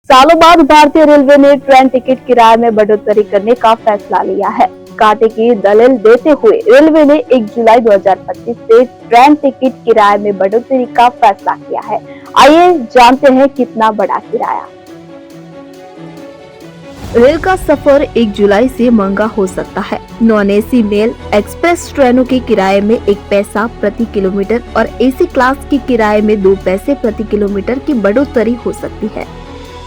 सालों बाद भारतीय रेलवे ने ट्रेन टिकट किराए में बढ़ोतरी करने का फैसला लिया है। घाटे की दलील देते हुए रेलवे ने 1 जुलाई 2025 से ट्रेन टिकट किराए में बढ़ोतरी का फैसला किया है। आइए जानते हैं कितना बड़ा किराया। रेल का सफर 1 जुलाई से महंगा हो सकता है। नॉन एसी मेल एक्सप्रेस ट्रेनों के किराए में 1 पैसा प्रति किलोमीटर और एसी क्लास के किराए में 2 पैसे प्रति किलोमीटर की बढ़ोतरी हो सकती है।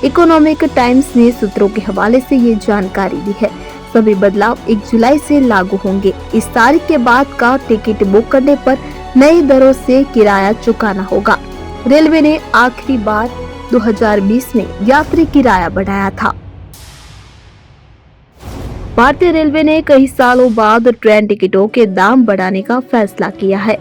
इकोनॉमिक टाइम्स ने सूत्रों के हवाले से ये जानकारी दी है। सभी बदलाव 1 जुलाई से लागू होंगे। इस तारीख के बाद का टिकट बुक करने पर नई दरों से किराया चुकाना होगा। रेलवे ने आखिरी बार 2020 में यात्री किराया बढ़ाया था। भारतीय रेलवे ने कई सालों बाद ट्रेन टिकटों के दाम बढ़ाने का फैसला किया है।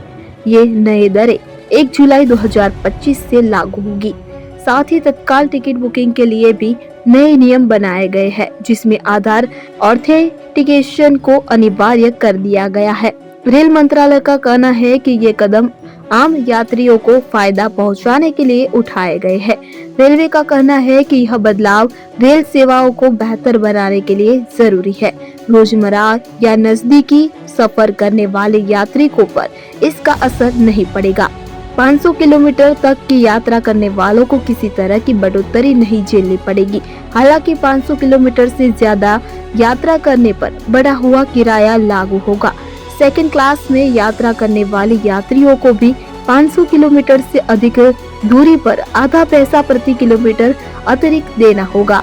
ये नई दरें 1 जुलाई 2025 से लागू होंगी। साथ ही तत्काल टिकट बुकिंग के लिए भी नए नियम बनाए गए हैं, जिसमें आधार ऑथेंटिकेशन को अनिवार्य कर दिया गया है। रेल मंत्रालय का कहना है कि ये कदम आम यात्रियों को फायदा पहुंचाने के लिए उठाए गए हैं। रेलवे का कहना है कि यह बदलाव रेल सेवाओं को बेहतर बनाने के लिए जरूरी है। रोजमर्रा या नजदीकी सफर करने वाले यात्रियों पर इसका असर नहीं पड़ेगा। 500 किलोमीटर तक की यात्रा करने वालों को किसी तरह की बढ़ोतरी नहीं झेलनी पड़ेगी। हालांकि 500 किलोमीटर से ज्यादा यात्रा करने पर बढ़ा हुआ किराया लागू होगा। सेकंड क्लास में यात्रा करने वाले यात्रियों को भी 500 किलोमीटर से अधिक दूरी पर आधा पैसा प्रति किलोमीटर अतिरिक्त देना होगा।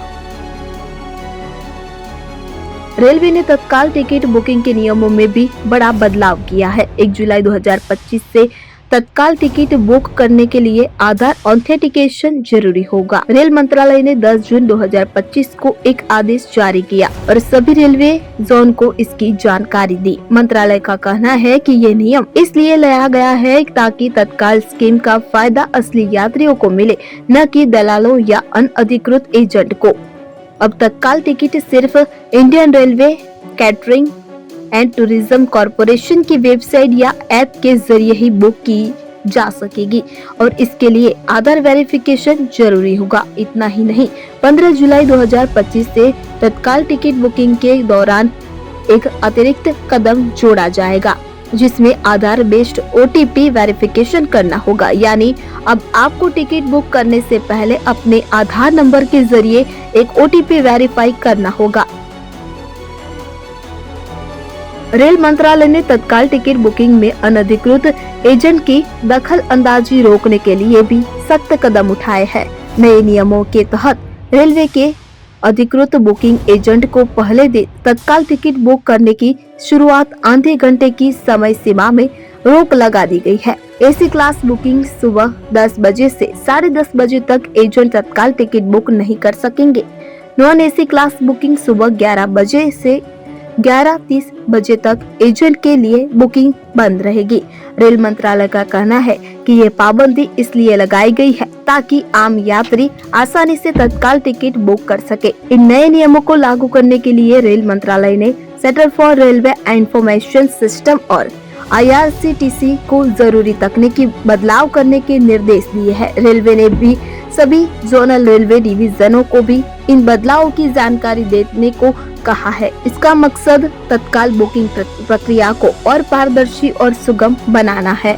रेलवे ने तत्काल टिकट बुकिंग के नियमों में भी बड़ा बदलाव किया है। 1 जुलाई 2025 से तत्काल टिकट बुक करने के लिए आधार ऑथेंटिकेशन जरूरी होगा। रेल मंत्रालय ने 10 जून 2025 को एक आदेश जारी किया और सभी रेलवे जोन को इसकी जानकारी दी। मंत्रालय का कहना है कि ये नियम इसलिए लाया गया है ताकि तत्काल स्कीम का फायदा असली यात्रियों को मिले, न कि दलालों या अनअधिकृत एजेंट को। अब तत्काल टिकट सिर्फ Indian railway catering and tourism corporation की वेबसाइट या ऐप के जरिए ही बुक की जा सकेगी और इसके लिए आधार वेरिफिकेशन जरूरी होगा। इतना ही नहीं, 15 जुलाई 2025 से तत्काल टिकट बुकिंग के दौरान एक अतिरिक्त कदम जोड़ा जाएगा, जिसमें आधार बेस्ड OTP वेरिफिकेशन करना होगा। यानी अब आपको टिकट बुक करने से पहले अपने आधार नंबर के जरिए एक OTP वेरीफाई करना होगा। रेल मंत्रालय ने तत्काल टिकट बुकिंग में अनधिकृत एजेंट की दखल अंदाजी रोकने के लिए भी सख्त कदम उठाए हैं। नए नियमों के तहत रेलवे के अधिकृत बुकिंग एजेंट को पहले दिन तत्काल टिकट बुक करने की शुरुआत आधे घंटे की समय सीमा में रोक लगा दी गई है। एसी क्लास बुकिंग सुबह 10 बजे से 10:30 बजे तक एजेंट तत्काल टिकट बुक नहीं कर सकेंगे। नॉन एसी क्लास बुकिंग सुबह 11 बजे से 11:30 बजे तक एजेंट के लिए बुकिंग बंद रहेगी। रेल मंत्रालय का कहना है कि ये पाबंदी इसलिए लगाई गई है ताकि आम यात्री आसानी से तत्काल टिकट बुक कर सके। इन नए नियमों को लागू करने के लिए रेल मंत्रालय ने centre for railway information system और IRCTC को जरूरी तकनीकी बदलाव करने के निर्देश दिए हैं। रेलवे ने भी सभी जोनल रेलवे डिवीजनों को भी इन बदलावों की जानकारी देने को कहा है। इसका मकसद तत्काल बुकिंग प्रक्रिया को और पारदर्शी और सुगम बनाना है।